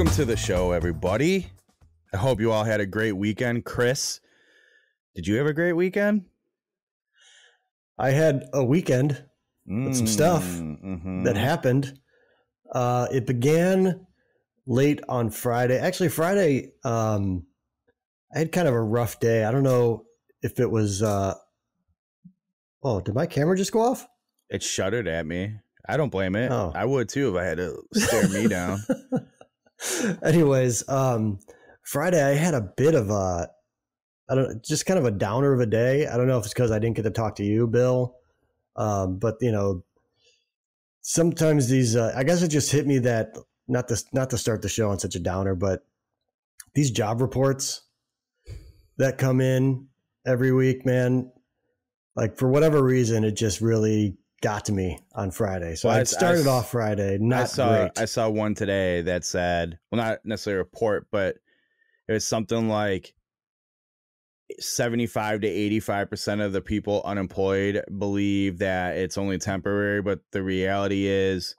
Welcome to the show, everybody. I hope you all had a great weekend. Kris, did you have a great weekend? I had a weekend with some stuff that happened. It began late on Friday. Actually, Friday, I had kind of a rough day. I don't know if it was... did my camera just go off? It shuddered at me. I don't blame it. Oh. I would too if I had to stare me down. Anyways, Friday I had a bit of just kind of a downer of a day. I don't know if it's because I didn't get to talk to you, Bill. But you know, sometimes these, I guess it just hit me that not to start the show on such a downer, but these job reports that come in every week, man, like for whatever reason, it just really got to me on Friday. So I started off Friday not great. I saw one today that said, well, not necessarily a report, but it was something like 75 to 85% of the people unemployed believe that it's only temporary, but the reality is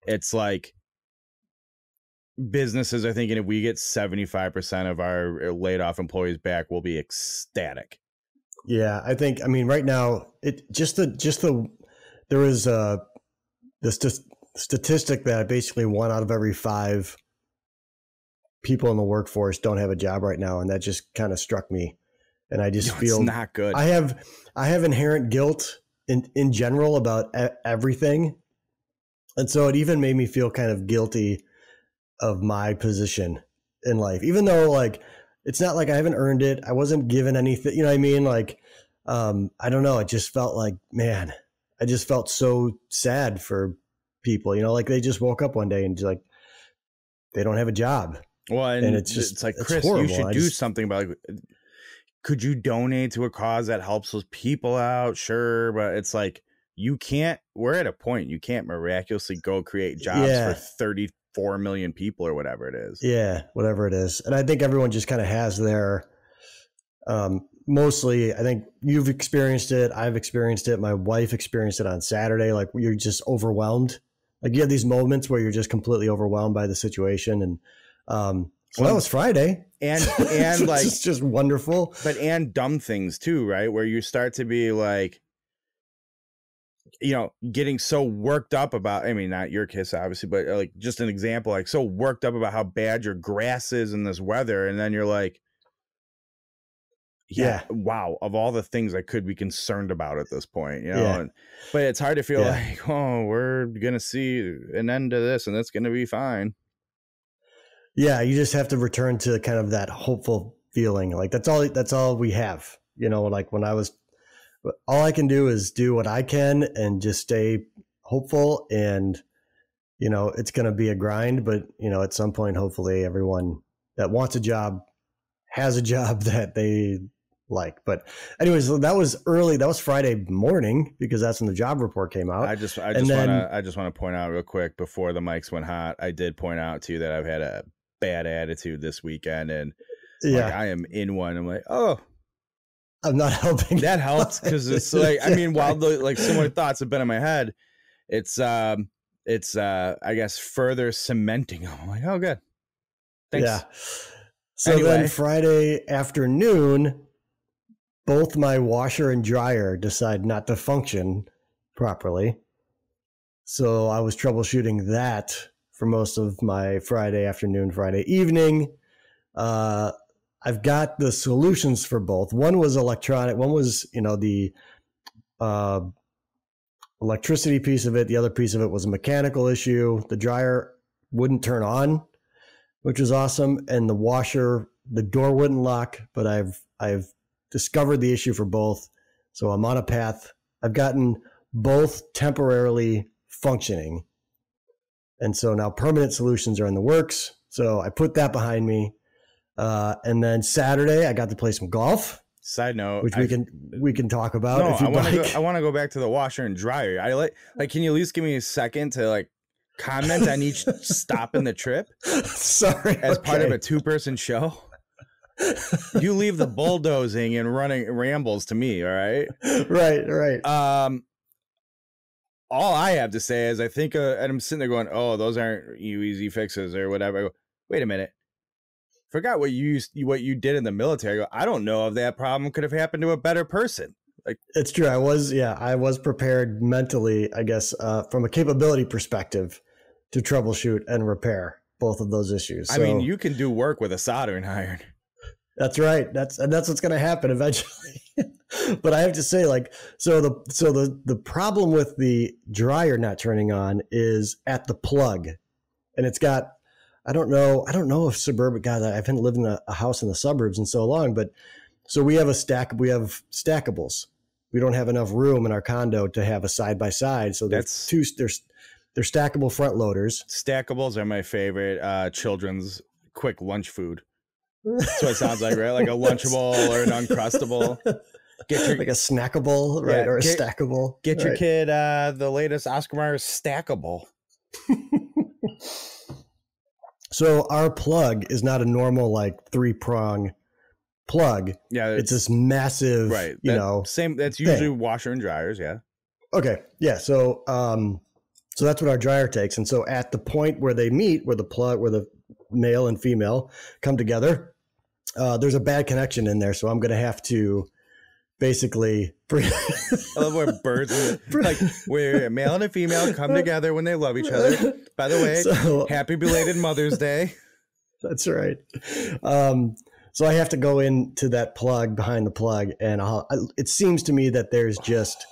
it's like businesses are thinking if we get 75% of our laid off employees back, we'll be ecstatic. Yeah, I mean, right now, there was this statistic that basically 1 out of every 5 people in the workforce don't have a job right now, and that just kind of struck me. And I just feel it's not good. I have inherent guilt in general about everything, and so it even made me feel kind of guilty of my position in life, even though like it's not like I haven't earned it. I wasn't given anything. You know what I mean? Like, I don't know. It just felt like, man, I just felt so sad for people, you know, like they just woke up one day and just like, they don't have a job. Well, and it's like, Kris, you should do something about like, could you donate to a cause that helps those people out? Sure. But it's like, we're at a point, you can't miraculously go create jobs for 34 million people or whatever it is. Yeah. Whatever it is. And I think everyone just kind of has their, mostly, I think you've experienced it. I've experienced it. My wife experienced it on Saturday. Like you're just overwhelmed. Like you have these moments where you're just completely overwhelmed by the situation. And so that was Friday. And like, it's just wonderful. And dumb things too, right? Where you start to be like, you know, getting so worked up about, I mean, not your case, obviously, but like just an example, like so worked up about how bad your grass is in this weather. And then you're like, yeah, wow, of all the things I could be concerned about at this point, you know, but it's hard to feel like, oh, we're going to see an end to this and it's going to be fine. Yeah. You just have to return to kind of that hopeful feeling. Like that's all we have, you know, like all I can do is do what I can and just stay hopeful. And, you know, it's going to be a grind, but you know, at some point, hopefully everyone that wants a job has a job that they like. But anyways, that was early. That was Friday morning because that's when the job report came out. I just want to point out real quick before the mics went hot. I did point out to you that I've had a bad attitude this weekend, and like, I am in one. I'm like, oh, I'm not helping. That helps because it's like, I mean, while the like similar thoughts have been in my head, it's I guess further cementing them. I'm like, oh, good, thanks. Yeah. So then Friday afternoon, both my washer and dryer decide not to function properly. So I was troubleshooting that for most of my Friday afternoon, Friday evening. I've got the solutions for both. One was electronic. One was, you know, the electricity piece of it. The other piece of it was a mechanical issue. The dryer wouldn't turn on, which was awesome. And the washer, the door wouldn't lock, but I've discovered the issue for both. So I'm on a path. I've gotten both temporarily functioning. And so now permanent solutions are in the works. So I put that behind me. And then Saturday I got to play some golf. Side note, which we can talk about. No, if you I want to go back to the washer and dryer. I like, can you at least give me a second to like comment on each stop in the trip? Sorry. As part of a 2-person show. You leave the bulldozing and running rambles to me. All right. Right. All I have to say is I think, and I'm sitting there going, oh, those aren't easy fixes or whatever. wait a minute. Forgot what you did in the military. I don't know if that problem could have happened to a better person. Like, it's true. I was prepared mentally, I guess, from a capability perspective to troubleshoot and repair both of those issues. I mean, you can do work with a soldering iron. That's right. That's what's going to happen eventually. But I have to say, like, so the problem with the dryer not turning on is at the plug, and it's got, I don't know if suburban, God, I haven't lived in a house in the suburbs in so long, but so we have stackables. We don't have enough room in our condo to have a side by side. So they're stackable front loaders. Stackables are my favorite children's quick lunch food. That's what it sounds like, right? Like a Lunchable or an Uncrustable. Like a snackable, right? Or a stackable. Get your kid the latest Oscar Mayer stackable. So our plug is not a normal like 3-prong plug. Yeah, it's this massive, right? Same. That's usually washer and dryers. Yeah. Okay. Yeah. So so that's what our dryer takes, and so at the point where they meet, where the male and female come together, there's a bad connection in there. So I'm going to have to basically. I love where birds, like where a male and a female come together when they love each other. By the way, happy belated Mother's Day. That's right. So I have to go into that plug behind the plug, and it seems to me that there's just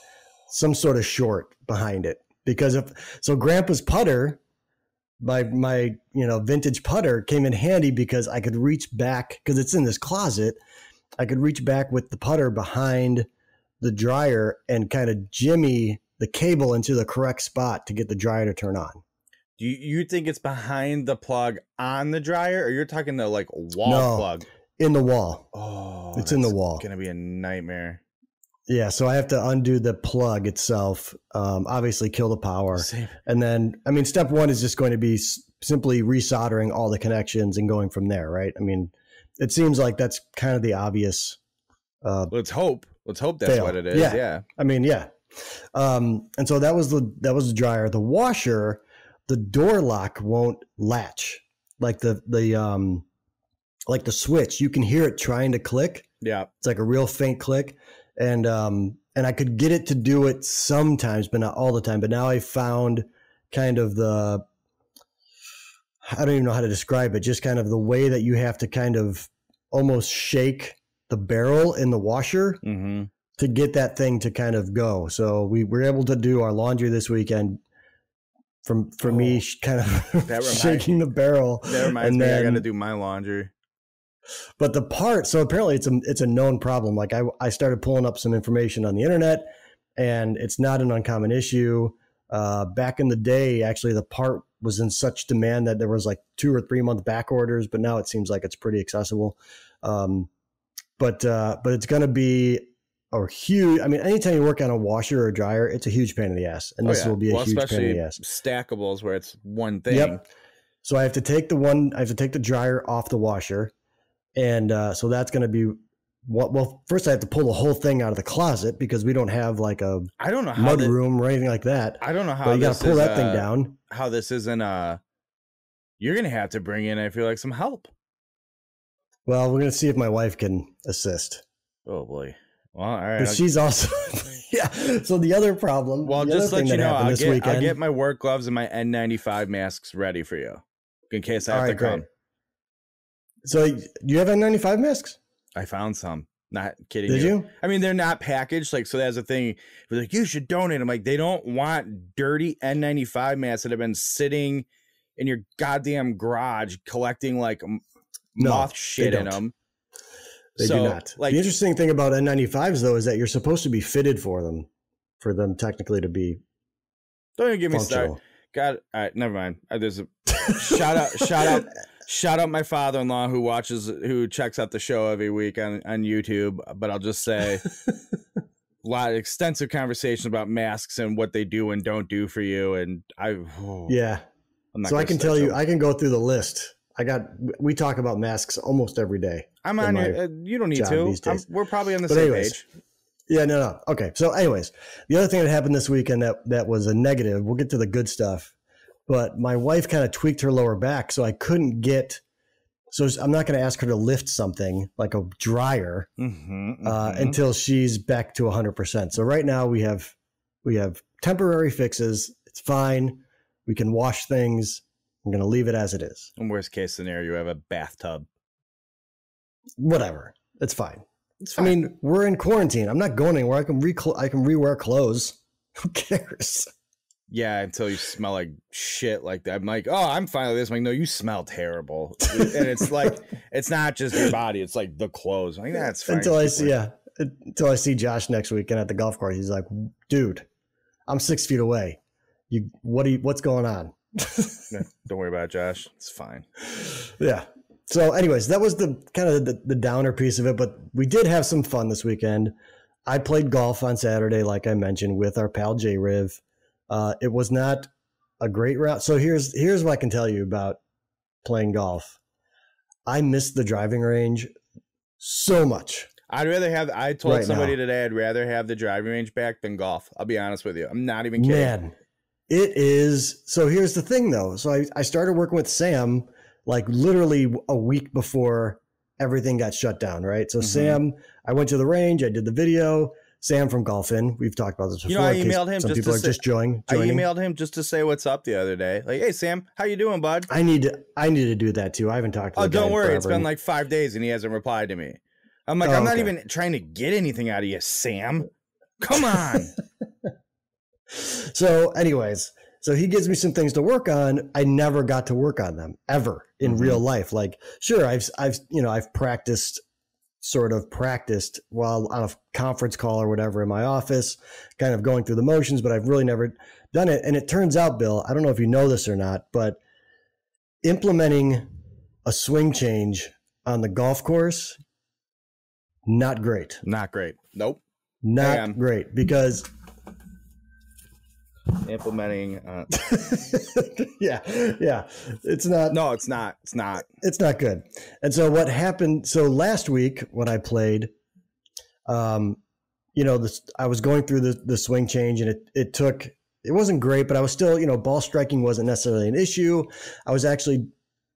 some sort of short behind it, because Grandpa's putter, my vintage putter, came in handy because I could reach back, because it's in this closet. I could reach back with the putter behind the dryer and kind of jimmy the cable into the correct spot to get the dryer to turn on. Do you think it's behind the plug on the dryer, or you're talking the like wall plug? In the wall. Oh, it's in the wall. It's going to be a nightmare. Yeah. So I have to undo the plug itself. Obviously kill the power. Same. And then, I mean, step one is just going to be simply resoldering all the connections and going from there. Right. I mean, it seems like that's kind of the obvious. Let's hope that's what it is. Yeah. I mean, yeah. And so that was the dryer. The washer, the door lock won't latch, like the switch. You can hear it trying to click. Yeah. It's like a real faint click. And I could get it to do it sometimes, but not all the time. But now I found kind of I don't even know how to describe it, just kind of the way that you have to kind of almost shake the barrel in the washer to get that thing to kind of go. So we were able to do our laundry this weekend for me kind of shaking the barrel. That reminds me, I got to do my laundry. But the part, so apparently it's a known problem. Like I started pulling up some information on the internet, and it's not an uncommon issue. Back in the day, actually, the part was in such demand that there was like 2 or 3 month back orders, but now it seems like it's pretty accessible. But it's going to be a huge, I mean, anytime you work on a washer or a dryer, it's a huge pain in the ass. And this will be a huge pain in the ass. Stackables where it's one thing. Yep. So I have to take the dryer off the washer. And so that's going to be first I have to pull the whole thing out of the closet, because we don't have like a mud room or anything like that. I don't know how you got to pull that thing down. How this isn't you're going to have to bring in, I feel like, some help. Well, we're going to see if my wife can assist. Oh boy. Well, all right. But she's also, yeah. So the other problem. Well, just let you know, I'll get my work gloves and my N95 masks ready for you in case I have to come. Great. So do you have N95 masks? I found some. Not kidding. Did you? I mean, they're not packaged. Like, so that's the thing. We're like, you should donate. I'm like, they don't want dirty N95 masks that have been sitting in your goddamn garage collecting like moth shit in them. They do not. Like, the interesting thing about N95s though is that you're supposed to be fitted for them technically to be. Don't even get me started. God, all right, never mind. There's a shout out my father-in-law who checks out the show every week on YouTube. But I'll just say a lot of extensive conversation about masks and what they do and don't do for you. And so I can tell you, I can go through the list. We talk about masks almost every day. I'm on your, you don't need to. We're probably on the same page. Yeah, no. Okay. So anyways, the other thing that happened this weekend that was a negative, we'll get to the good stuff, but my wife kind of tweaked her lower back. So I couldn't get So I'm not going to ask her to lift something like a dryer until she's back to 100%. So right now we have temporary fixes. It's fine. We can wash things. I'm going to leave it as it is. In worst case scenario, you have a bathtub. Whatever. It's fine. It's fine. I mean, we're in quarantine. I'm not going anywhere. I can rewear clothes. Who cares? Yeah, until you smell like shit like that. I'm like, oh, I'm fine with this. I'm like, no, you smell terrible. And it's like, it's not just your body. It's like the clothes. I'm like, that's fine. Until I see Josh next weekend at the golf course. He's like, dude, I'm 6 feet away. What's going on? Don't worry about it, Josh. It's fine. Yeah. So anyways, that was the kind of the downer piece of it, but we did have some fun this weekend. I played golf on Saturday, like I mentioned, with our pal J Riv. It was not a great route. So here's what I can tell you about playing golf. I missed the driving range so much. I told somebody today I'd rather have the driving range back than golf. I'll be honest with you. I'm not even kidding. Man, it is. So here's the thing though. So I started working with Sam like literally a week before everything got shut down, right? So Sam, I went to the range, I did the video. Sam from Golfin, we've talked about this before. I emailed him. Some people are just joining. I emailed him just to say what's up the other day. Like, hey Sam, how you doing, bud? I need to do that too. I haven't talked to him. Oh, don't worry. It's been like 5 days and he hasn't replied to me. I'm like, I'm not even trying to get anything out of you, Sam. Come on. So anyways, so he gives me some things to work on. I never got to work on them ever in real life. Like, sure, I've practiced while on a conference call or whatever in my office, kind of going through the motions, but I've really never done it. And it turns out, Bill, I don't know if you know this or not, but implementing a swing change on the golf course, not great. Not great. Nope. Not great because implementing yeah it's not good. And so what happened, so last week when I played, I was going through the swing change and it wasn't great, but I was still, ball striking wasn't necessarily an issue. I was actually,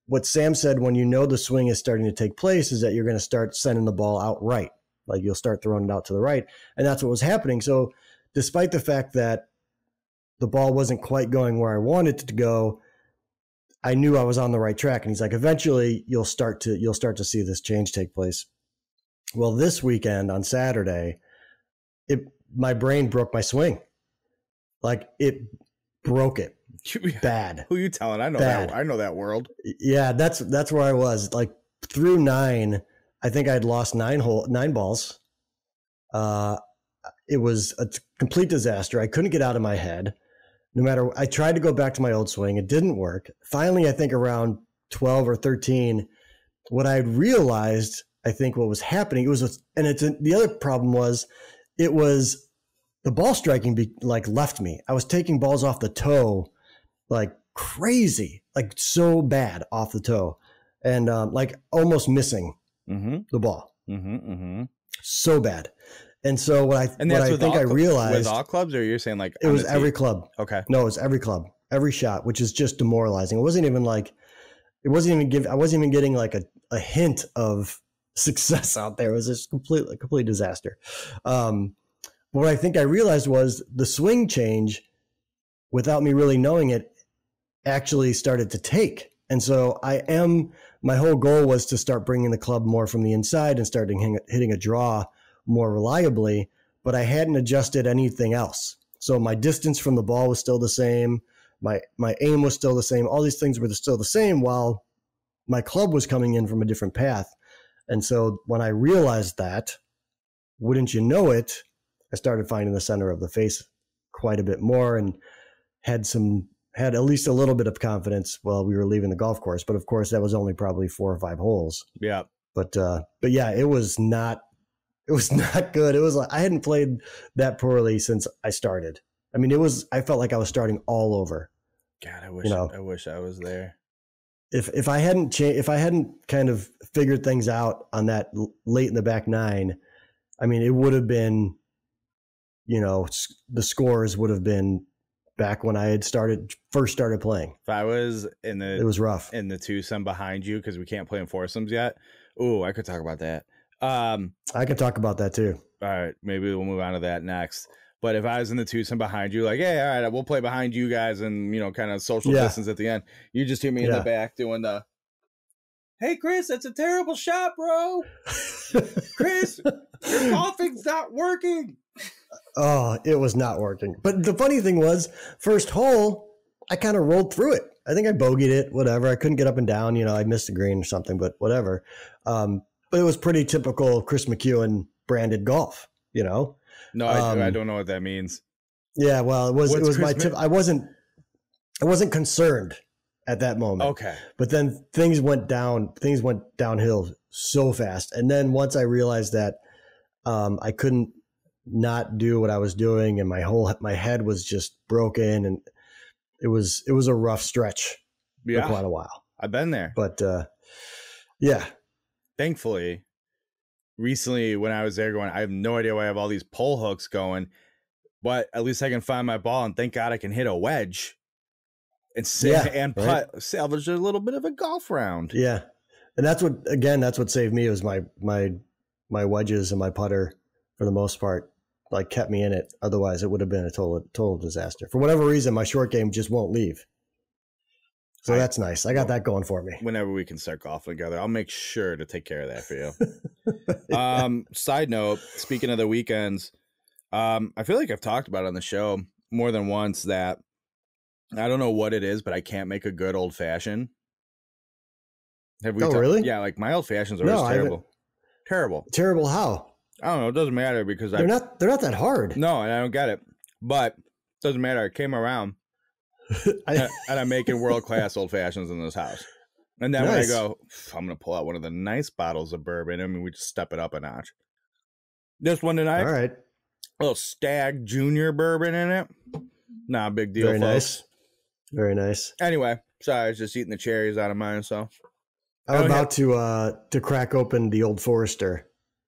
what Sam said, when the swing is starting to take place is that you're going to start sending the ball out right, like you'll start throwing it out to the right, and that's what was happening. So despite the fact that the ball wasn't quite going where I wanted it to go, I knew I was on the right track. And he's like, eventually you'll start to see this change take place. Well, this weekend on Saturday, my brain broke my swing. Like it broke it bad. Who are you telling? I know that. I know that world. Yeah, that's where I was. Like through 9, I think I'd lost 9 balls. It was a complete disaster. I couldn't get out of my head. I tried to go back to my old swing. It didn't work. Finally, I think around 12 or 13, what I realized, I think what was happening, the other problem was, it was the ball striking left me. I was taking balls off the toe like crazy, like so bad off the toe, and like almost missing the ball. So bad. And so what I think I realized, with all clubs, or you're saying like it was every club. Okay. No, it was every club, every shot, which is just demoralizing. I wasn't even getting like a hint of success out there. It was just complete disaster. What I think I realized was the swing change, without me really knowing it, actually started to take. And so my whole goal was to start bringing the club more from the inside and starting hitting a draw more reliably, but I hadn't adjusted anything else. So my distance from the ball was still the same. My aim was still the same. All these things were still the same while my club was coming in from a different path. And so when I realized that, wouldn't you know it, I started finding the center of the face quite a bit more and had at least a little bit of confidence while we were leaving the golf course. But of course, that was only probably 4 or 5 holes. Yeah. But yeah, it was not good. It was like I hadn't played that poorly since I started. I mean, I felt like I was starting all over. God, I wish I was there. If I hadn't kind of figured things out on that late in the back 9, I mean, it would have been, the scores would have been back when I had first started playing. If I was it was rough in the twosome behind you, because we can't play in foursomes yet. Ooh, I could talk about that. I can talk about that too. All right, maybe we'll move on to that next. But if I was in the twosome behind you, like, hey, all right, we'll play behind you guys and, kind of social distance at the end. You just hear me in the back doing the, hey, Kris, that's a terrible shot, bro. Kris, your golfing's not working. Oh, it was not working. But the funny thing was, first hole, I kind of rolled through it. I think I bogeyed it, whatever. I couldn't get up and down. I missed the green or something, but whatever. But it was pretty typical Chris McEwen branded golf, No, I don't know what that means. Yeah, well, it was my tip. I wasn't concerned at that moment. Okay. But then things went downhill so fast. And then once I realized that I couldn't not do what I was doing, and my head was just broken, and it was a rough stretch for quite a while. I've been there. But yeah. Thankfully, recently when I was there going, I have no idea why I have all these pole hooks going, but at least I can find my ball, and thank God I can hit a wedge and salvage a little bit of a golf round. Yeah. And that's what saved me, was my wedges and my putter, for the most part, like, kept me in it. Otherwise it would have been a total disaster. For whatever reason, my short game just won't leave. So that's nice. I got that going for me. Whenever we can start golfing together, I'll make sure to take care of that for you. Side note, speaking of the weekends, I feel like I've talked about it on the show more than once that I don't know what it is, but I can't make a good old fashioned. Have we? Really? Yeah, like my old fashions are always terrible. Terrible. Terrible how? I don't know. It doesn't matter because they're not that hard. No, and I don't get it. But it doesn't matter. I came around. And I'm making world-class old fashions in this house. And then when I go, I'm going to pull out one of the nice bottles of bourbon. I mean, we just step it up a notch. This one tonight, all right, a little Stag Junior bourbon in it. Nah, big deal. Very folks. Nice. Very nice. Anyway, sorry, I was just eating the cherries out of mine. So I'm about to crack open the Old Forester,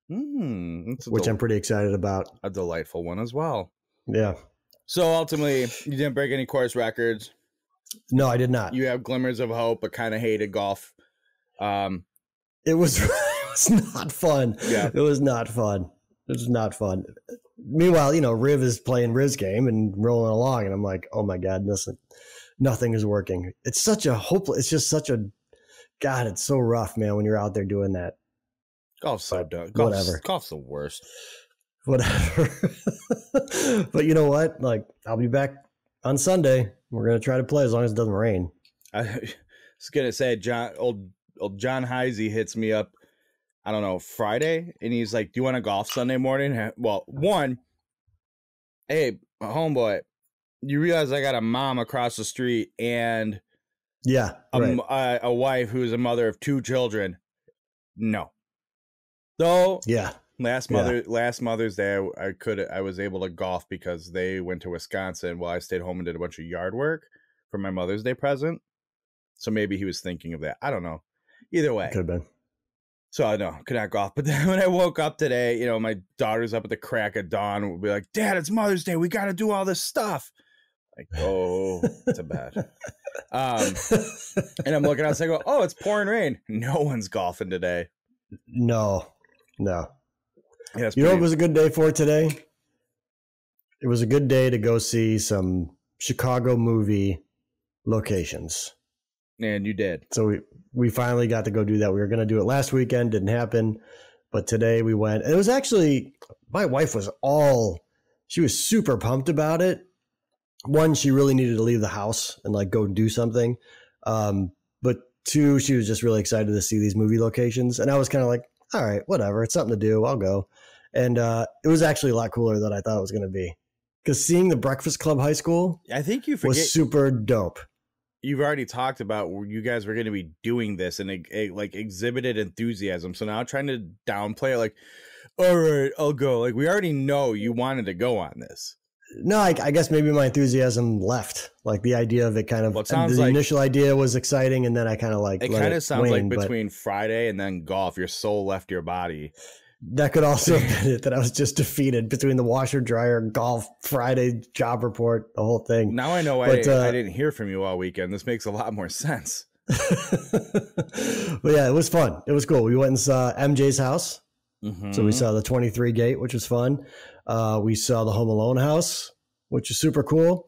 which I'm pretty excited about. A delightful one as well. Yeah. So ultimately, you didn't break any course records. No, I did not. You have glimmers of hope, but kind of hated golf. It was not fun. Yeah. It was not fun. It was not fun. Meanwhile, Riv is playing Riv's game and rolling along, and I'm like, oh my God, nothing is working. It's such a hopeless. It's just such a, God, it's so rough, man, when you're out there doing that. Golf's so dumb. Whatever. Golf's the worst. Whatever. But you know what? Like, I'll be back on Sunday. We're going to try to play as long as it doesn't rain. I was going to say, old John Heisey hits me up, I don't know, Friday. And he's like, do you want to golf Sunday morning? Well, hey, homeboy, you realize I got a mom across the street and a wife who's a mother of 2 children. No. So yeah. Last Mother's Day, I was able to golf because they went to Wisconsin while I stayed home and did a bunch of yard work for my Mother's Day present. So maybe he was thinking of that. I don't know. Either way, could have been. So I know could not golf. But then when I woke up today, my daughter's up at the crack of dawn. We'll be like, Dad, it's Mother's Day. We got to do all this stuff. Like, oh, to bed. And I'm looking outside. I go, oh, it's pouring rain. No one's golfing today. No. Yeah, what was a good day for today? It was a good day to go see some Chicago movie locations. And you did. So we finally got to go do that. We were going to do it last weekend. Didn't happen. But today we went. And it was actually, my wife she was super pumped about it. One, she really needed to leave the house and like go do something. But 2, she was just really excited to see these movie locations. And I was kind of like, all right, whatever. It's something to do. I'll go. And it was actually a lot cooler than I thought it was going to be. Because seeing the Breakfast Club High School was super dope. You've already talked about where you guys were going to be doing this and like exhibited enthusiasm. So now trying to downplay it like, all right, I'll go. Like we already know you wanted to go on this. No, I guess maybe my enthusiasm left. Like the idea of it kind of, the initial idea was exciting, and then I kind of like, it kind of sounds like between Friday and then golf, your soul left your body. That could also have been it, that I was just defeated between the washer, dryer, golf, Friday, job report, the whole thing. Now I know why I didn't hear from you all weekend. This makes a lot more sense. But yeah, it was fun. It was cool. We went and saw MJ's house. Mm-hmm. So we saw the 23 gate, which was fun. We saw the Home Alone house, which is super cool.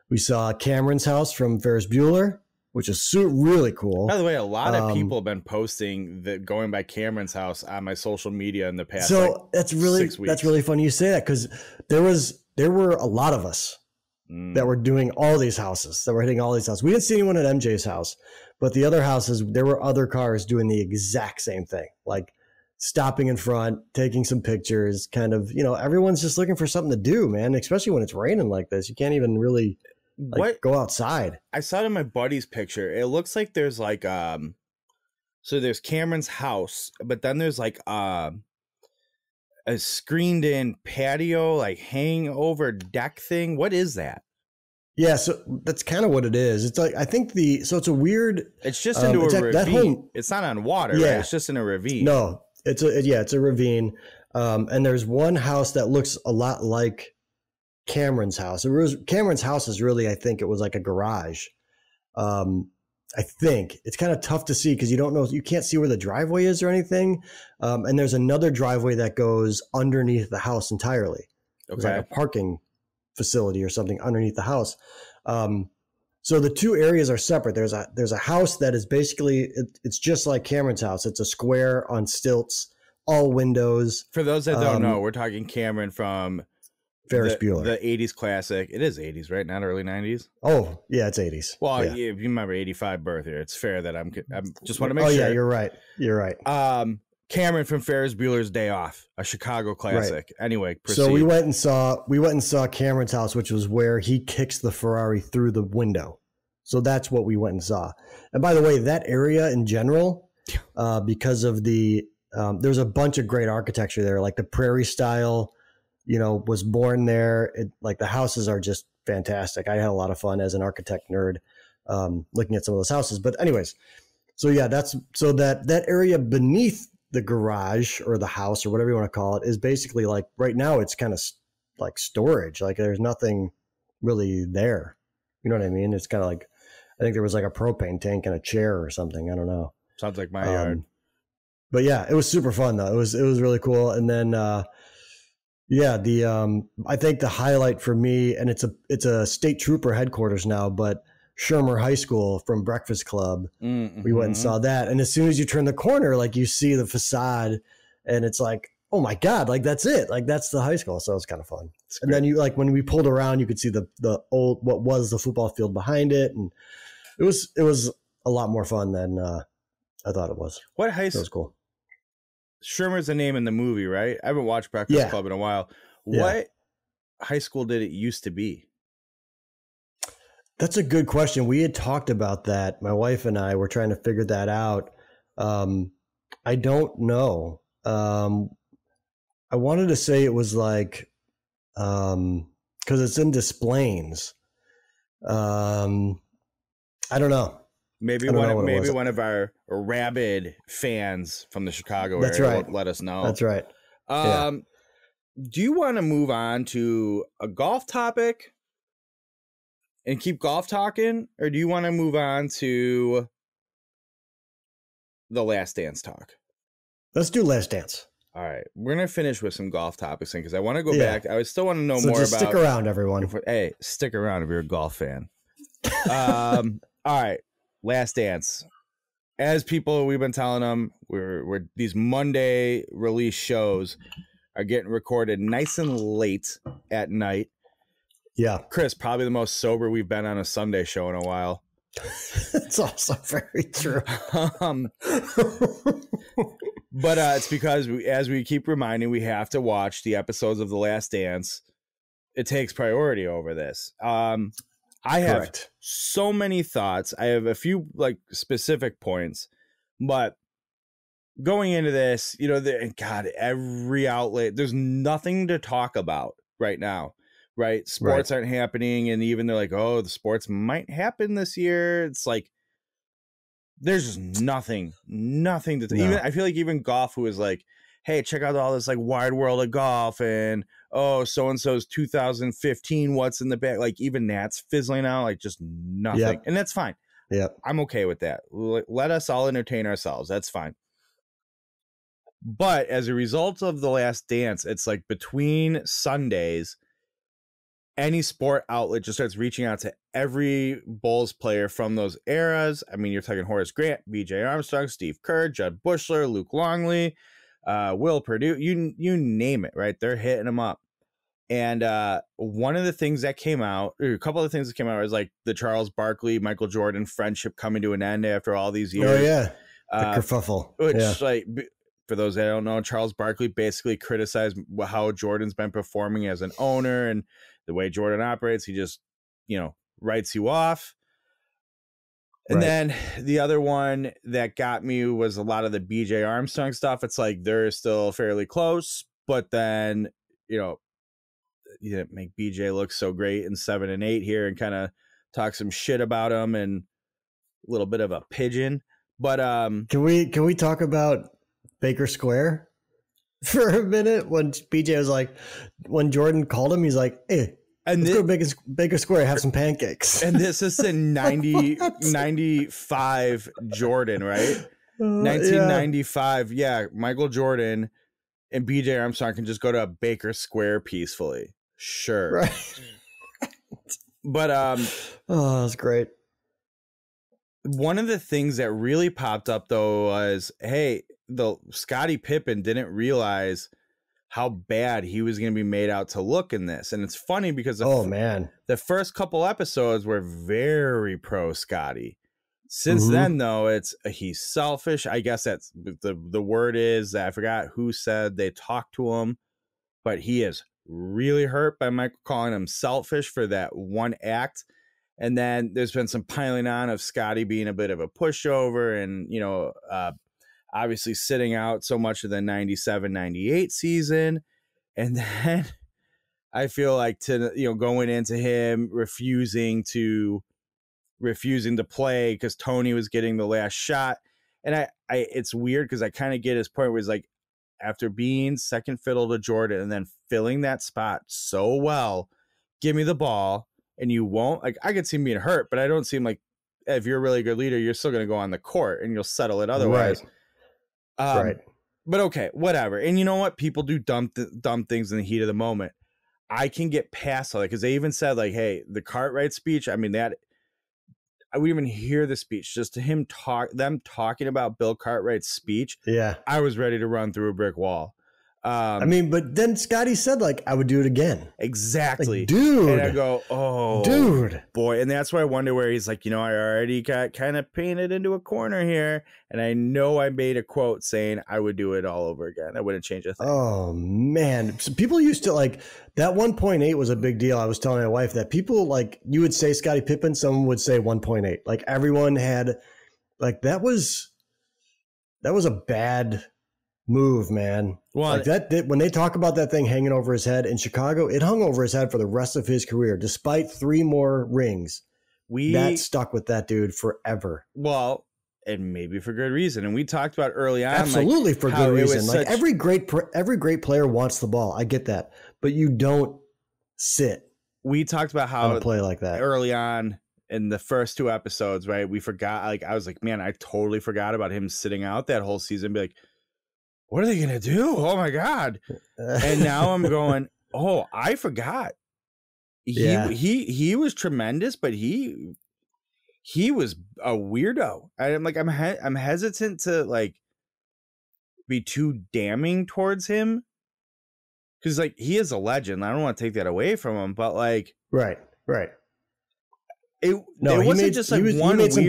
We saw Cameron's house from Ferris Bueller, which is really cool. By the way, a lot of people have been posting that going by Cameron's house on my social media in the past. So that's really 6 weeks. That's really funny you say that, because there were a lot of us that were doing all these houses, that were hitting all these houses. We didn't see anyone at MJ's house, but the other houses, there were other cars doing the exact same thing, like stopping in front, taking some pictures, kind of, everyone's just looking for something to do, man, especially when it's raining like this. You can't even really go outside. I saw it in my buddy's picture. It looks like there's like so there's Cameron's house, but then there's like a screened in patio, like hangover deck thing. What is that? Yeah, so that's kind of what it is. It's like, I think it's a weird. It's just into a ravine. It's not on water, right? It's just in a ravine. No, it's a ravine. And there's one house that looks a lot like Cameron's house. Cameron's house is really, I think it was like a garage. I think it's kind of tough to see because you can't see where the driveway is or anything. And there's another driveway that goes underneath the house entirely. Okay. It's like a parking facility or something underneath the house. So the two areas are separate. There's a house that is basically, it's just like Cameron's house. It's a square on stilts, all windows. For those that don't know, we're talking Cameron from Ferris Bueller. The 80s classic. It is 80s, right? Not early 90s? Oh, yeah, it's 80s. Well, yeah. If you remember 85 birth here, it's fair that I'm just want to make sure. Oh, yeah, you're right. You're right. Cameron from Ferris Bueller's Day Off, a Chicago classic. Right. Anyway, proceed. So we went and saw Cameron's house, which was where he kicks the Ferrari through the window. So that's what we went and saw. And by the way, that area in general, because of there's a bunch of great architecture there, like the prairie style, was born there. Like the houses are just fantastic. I had a lot of fun as an architect nerd, looking at some of those houses. But anyways, so yeah, that area beneath the garage or the house or whatever you want to call it is basically like right now it's kind of like storage. Like there's nothing really there. You know what I mean? It's kind of like, I think there was like a propane tank and a chair or something. I don't know. Sounds like my yard. But yeah, it was super fun though. It was really cool. And then, I think the highlight for me, and it's a state trooper headquarters now, but Shermer High School from Breakfast Club. Mm-hmm. We went and saw that. And as soon as you turn the corner, like you see the facade and it's like, oh my God, like that's it. Like that's the high school. So it was kind of fun. And then when we pulled around, you could see the old, what was the football field behind it. And it was a lot more fun than I thought it was. What high school? It was cool. Shermer's a name in the movie, right? I haven't watched Breakfast Club in a while. What high school did it used to be? That's a good question. We had talked about that. My wife and I were trying to figure that out. I don't know. I wanted to say it was like, because it's in Des Plaines. I don't know. Maybe one of our rabid fans from the Chicago area will let us know. That's right. Do you want to move on to a golf topic and keep golf talking, or do you want to move on to the Last Dance talk? Let's do Last Dance. All right, we're gonna finish with some golf topics because I want to go back. I still want to know more about. Stick around, everyone. Hey, stick around if you're a golf fan. All right, Last Dance. As people, we've been telling them, we're these Monday release shows are getting recorded nice and late at night. Yeah. Kris, probably the most sober we've been on a Sunday show in a while. It's also very true. But it's because as we keep reminding, we have to watch the episodes of The Last Dance. It takes priority over this. I have so many thoughts. I have a few like specific points, but going into this, every outlet, there's nothing to talk about right now. Right. Sports aren't happening. And even they're like, oh, the sports might happen this year. It's like, there's just nothing to even. I feel like even golf, who is like, hey, check out all this like wide world of golf and oh, so-and-so's 2015, what's in the bag? Like even that's fizzling out, like just nothing. Yep. And that's fine. Yep. I'm okay with that. Let us all entertain ourselves. That's fine. But as a result of The Last Dance, it's like between Sundays, any sport outlet just starts reaching out to every Bulls player from those eras. I mean, you're talking Horace Grant, BJ Armstrong, Steve Kerr, Judd Bushler, Luke Longley, Will Perdue, you name it, right? They're hitting them up. And one of the things that came out, or a couple of things that came out, was like the Charles Barkley, Michael Jordan friendship coming to an end after all these years. Oh, yeah. The kerfuffle. Which, like, for those that don't know, Charles Barkley basically criticized how Jordan's been performing as an owner and the way Jordan operates. He just, writes you off. And then the other one that got me was a lot of the BJ Armstrong stuff. It's like they're still fairly close, but then, you didn't make BJ look so great in 7 and 8 here and kind of talk some shit about him and a little bit of a pigeon. But can we talk about Baker Square for a minute? When BJ was like, when Jordan called him, he's like, hey, let's go to Baker Square, have some pancakes. And this is in 95 Jordan, right? 1995. Yeah. Michael Jordan and BJ Armstrong can just go to a Baker Square peacefully. Sure. Right. But that's great. One of the things that really popped up though was, hey, the Scottie Pippen didn't realize how bad he was going to be made out to look in this. And it's funny because the first couple episodes were very pro Scottie. Since then though, it's he's selfish. I guess that's the word is, I forgot who said they talked to him, but he is really hurt by Michael calling him selfish for that one act. And then there's been some piling on of Scottie being a bit of a pushover and, obviously sitting out so much of the 97-98 season. And then I feel like going into him refusing to play because Tony was getting the last shot. And I it's weird because I kind of get his point where he's like, after being second fiddle to Jordan and then filling that spot so well, give me the ball. And you won't, like, I could see him being hurt, but I don't seem like if you're a really good leader, you're still going to go on the court and you'll settle it otherwise. Right. But okay, whatever. And you know what? People do dumb things in the heat of the moment. I can get past all that because they even said like, hey, the Cartwright speech. I mean, that I would even hear the speech, just to them talking about Bill Cartwright's speech. Yeah. I was ready to run through a brick wall. But then Scottie said, like, I would do it again. Exactly. Like, dude. And I go, oh, dude. Boy. And that's why I wonder where he's like, I already got kind of painted into a corner here. And I know I made a quote saying I would do it all over again. I wouldn't change a thing. Oh, man. So people used to like that 1.8 was a big deal. I was telling my wife that people like you would say Scottie Pippen, someone would say 1.8. Like everyone had like that was a bad move, man. Well, like that when they talk about that thing hanging over his head in Chicago, it hung over his head for the rest of his career, despite 3 more rings. That stuck with that dude forever. Well, and maybe for good reason. And we talked about early on, absolutely, like, for good reason. Like every great player wants the ball. I get that, but you don't sit. We talked about how to play like that early on in the first 2 episodes, right? We forgot. Like I was like, man, I totally forgot about him sitting out that whole season. Be like, what are they gonna do? Oh my God! And now I'm going, oh, I forgot. He was tremendous, but he was a weirdo. I'm like, I'm hesitant to like be too damning towards him because like he is a legend. I don't want to take that away from him, but like, right. He made some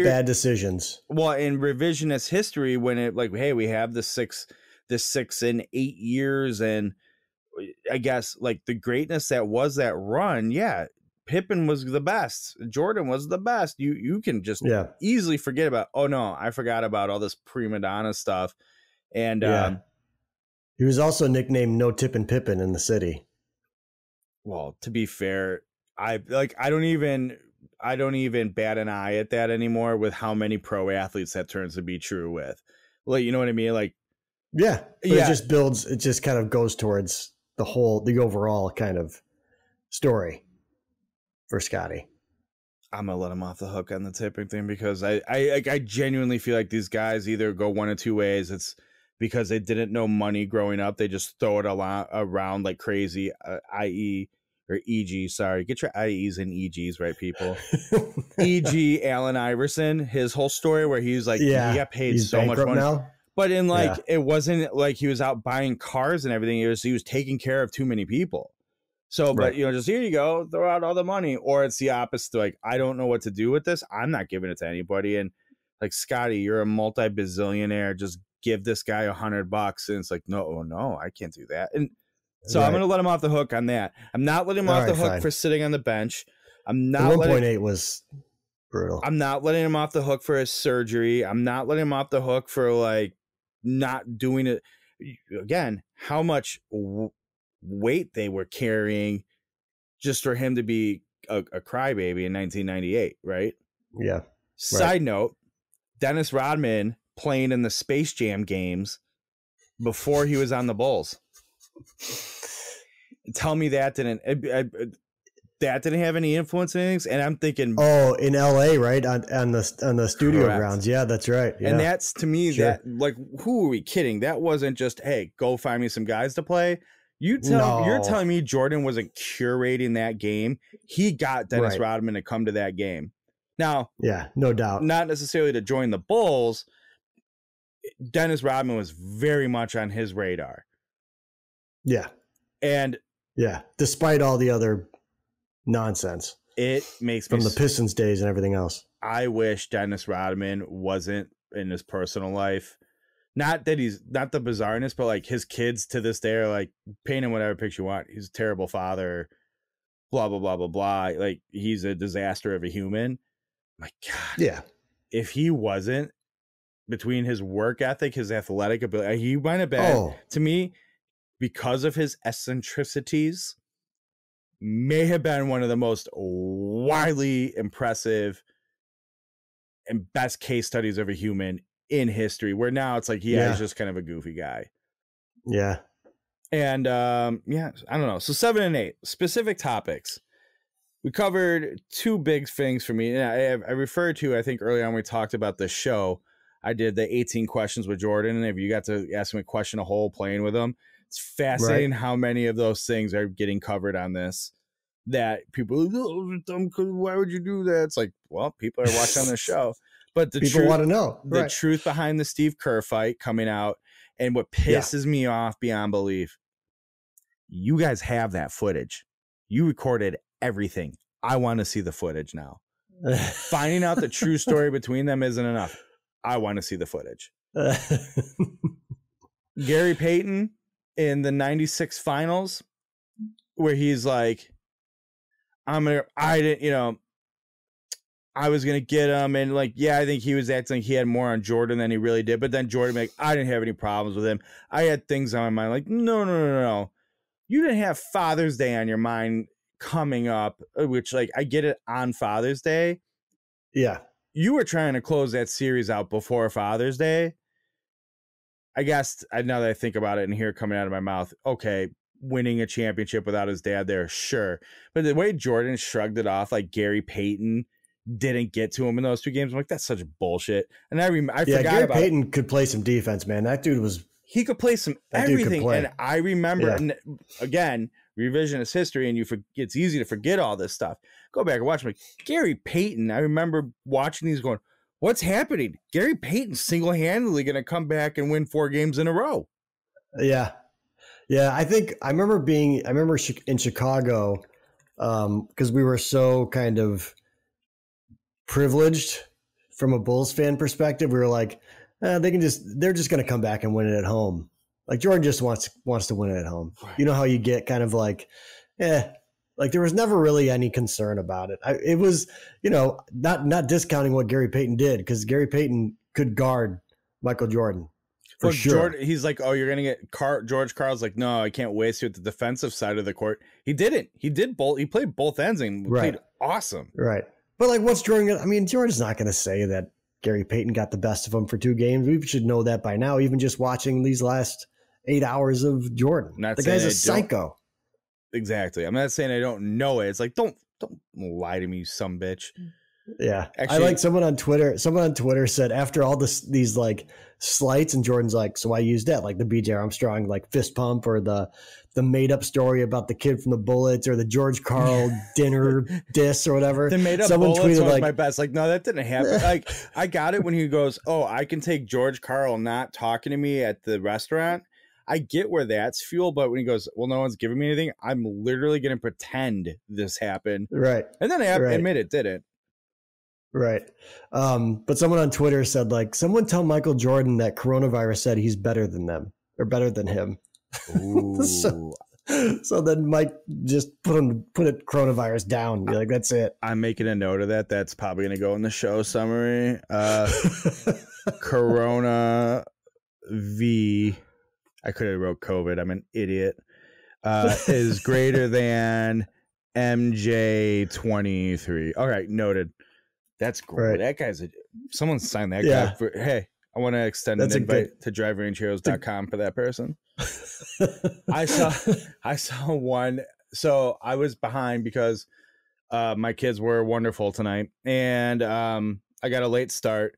bad decisions. Well, in revisionist history, when it like, hey, we have the 6 and 8 years, and I guess like the greatness that was that run. Yeah, Pippen was the best. Jordan was the best. You can just easily forget about. Oh no, I forgot about all this prima donna stuff. And he was also nicknamed No Tippin' Pippen in the city. Well, to be fair, I don't even bat an eye at that anymore with how many pro athletes that turns to be true with. Like, you know what I mean? Like, Yeah. But it just builds, it just kind of goes towards the overall kind of story for Scotty. I'm gonna let him off the hook on the tipping thing because I genuinely feel like these guys either go one of two ways. It's because they didn't know money growing up. They just throw it around like crazy, i.e. or E.G. Sorry, get your I.E.s and E.G.s right, people. E.G. Allen Iverson, his whole story where he's like, he got paid so much money. Now? But in like, it wasn't like he was out buying cars and everything. He was taking care of too many people. So, but just here you go, throw out all the money. Or it's the opposite. Like, I don't know what to do with this. I'm not giving it to anybody. And like, Scotty, you're a multi-bazillionaire. Just give this guy $100. And it's like, no, I can't do that. And so I'm going to let him off the hook on that. I'm not letting him off the hook for sitting on the bench. I'm not. 1.8 was brutal. I'm not letting him off the hook for his surgery. I'm not letting him off the hook for like not doing it. Again, how much weight they were carrying just for him to be a crybaby in 1998, right? Yeah. Side note, Dennis Rodman playing in the Space Jam games before he was on the Bulls. Tell me that didn't have any influence in things. And I'm thinking, in LA, right? On the studio grounds. Yeah, that's right. Yeah. And that's, to me, that like, who are we kidding? That wasn't just, hey, go find me some guys to play. You're telling me Jordan wasn't curating that game. He got Dennis Rodman to come to that game. Now, yeah, no doubt. Not necessarily to join the Bulls. Dennis Rodman was very much on his radar. Yeah. And despite all the other nonsense, it makes me from the Pistons days and everything else. I wish Dennis Rodman wasn't in his personal life. Not that he's not the bizarreness, but like his kids to this day are like, paint him whatever picture you want. He's a terrible father, blah, blah, blah, blah, blah. Like, he's a disaster of a human. My God. Yeah. If he wasn't, between his work ethic, his athletic ability, he might have been, to me, because of his eccentricities, may have been one of the most widely impressive and best case studies of a human in history, where now it's like, he's just kind of a goofy guy. Yeah. And I don't know. So 7 and 8 specific topics. We covered two big things for me. And I referred to, I think early on, we talked about the show. I did the 18 questions with Jordan. And if you got to ask him a question a whole playing with him, it's fascinating how many of those things are getting covered on this. That people, why would you do that? It's like, well, people are watching the show. But the people want to know the truth behind the Steve Kerr fight coming out, and what pisses me off beyond belief. You guys have that footage. You recorded everything. I want to see the footage now. Finding out the true story between them isn't enough. I want to see the footage. Gary Payton in the 96 finals, where he's like, I was going to get him. And like, I think he was acting like he had more on Jordan than he really did. But then Jordan, like, I didn't have any problems with him. I had things on my mind. Like, no. You didn't have Father's Day on your mind coming up, which, like, I get it on Father's Day. Yeah. You were trying to close that series out before Father's Day. I guess, now that I think about it and hear it coming out of my mouth, okay, winning a championship without his dad there, sure. But the way Jordan shrugged it off, like Gary Payton didn't get to him in those two games, I'm like, that's such bullshit. And I forgot Gary about Payton could play some defense, man. That dude was... He could play some everything. And I remember, and again, revisionist history, and it's easy to forget all this stuff. Go back and watch him. Like, Gary Payton, I remember watching these going, what's happening? Gary Payton's single-handedly going to come back and win 4 games in a row. Yeah. Yeah, I remember in Chicago, because we were so kind of privileged from a Bulls fan perspective. We were like, they're just going to come back and win it at home. Like, Jordan just wants to win it at home. Right. You know how you get kind of like, like there was never really any concern about it. It was, not discounting what Gary Payton did, because Gary Payton could guard Michael Jordan. For sure. Jordan, he's like, oh, you're going to get George Karl's like, no, I can't waste you at the defensive side of the court. He didn't. He did both. He played both ends and played awesome. Right. But like, what's Jordan? Jordan's not going to say that Gary Payton got the best of him for 2 games. We should know that by now, even just watching these last 8 hours of Jordan. The guy's a psycho. Exactly. I'm not saying I don't know it. It's like, don't lie to me, you some bitch. Yeah. Actually, I like someone on Twitter said after all these like slights, and Jordan's like, so I used that, like the BJ Armstrong like fist pump, or the made up story about the kid from the Bullets, or the George Karl dinner diss or whatever. The made up Someone Bullets tweeted was like, my best. Like, no, that didn't happen. Like, I got it when he goes, oh, I can take George Karl not talking to me at the restaurant. I get where that's fuel, but when he goes, well, no one's giving me anything, I'm literally going to pretend this happened. Right. And then I admit it didn't. Right. But someone on Twitter said, like, someone tell Michael Jordan that coronavirus said he's better than them, or better than him. so then Mike just put it coronavirus down. Be like, that's it. I'm making a note of that. That's probably going to go in the show summary. Corona V. I could have wrote COVID. I'm an idiot. Is greater than MJ23. All right, noted. That's great. Right. That guy's someone signed that guy for. Hey, I want to extend an invite to driverangeheroes.com for that person. I saw one. So I was behind because my kids were wonderful tonight, and I got a late start.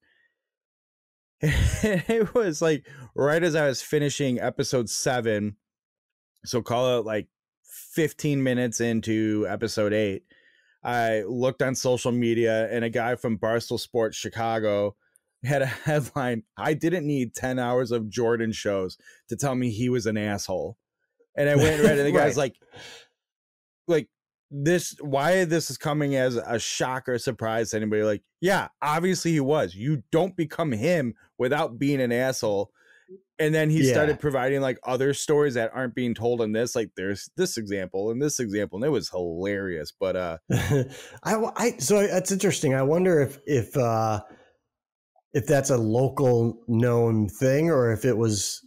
It was like right as I was finishing episode 7, so call it like 15 minutes into episode 8. I looked on social media, and a guy from Barstool Sports Chicago had a headline, I didn't need 10 hours of Jordan shows to tell me he was an asshole. And I went and read it, and the guy's like this, why this is coming as a shock or surprise to anybody. Like, yeah, obviously he was. You don't become him without being an asshole. And then he started providing like other stories that aren't being told in this. Like, there's this example and this example, and it was hilarious. But so that's interesting. I wonder if that's a local known thing, or if it was.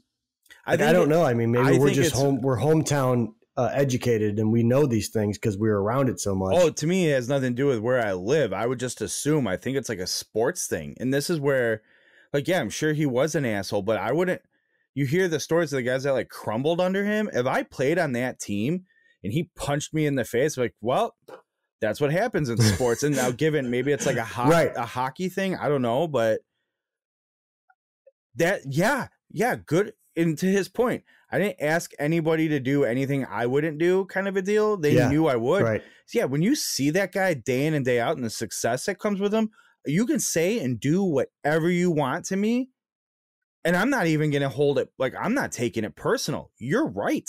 I don't know. I mean, maybe we're just we're hometown educated, and we know these things because we're around it so much. Oh, to me, it has nothing to do with where I live. I would just assume. I think it's like a sports thing, and this is where, like, yeah, I'm sure he was an asshole, but I wouldn't. You hear the stories of the guys that like crumbled under him. If I played on that team and he punched me in the face, like, well, that's what happens in sports. And now, given maybe it's like a hockey thing, I don't know, but that, yeah, good. And to his point, I didn't ask anybody to do anything I wouldn't do, kind of a deal. They knew I would. Right. So yeah, when you see that guy day in and day out and the success that comes with him, you can say and do whatever you want to me. And I'm not even going to hold it. Like, I'm not taking it personal. You're right.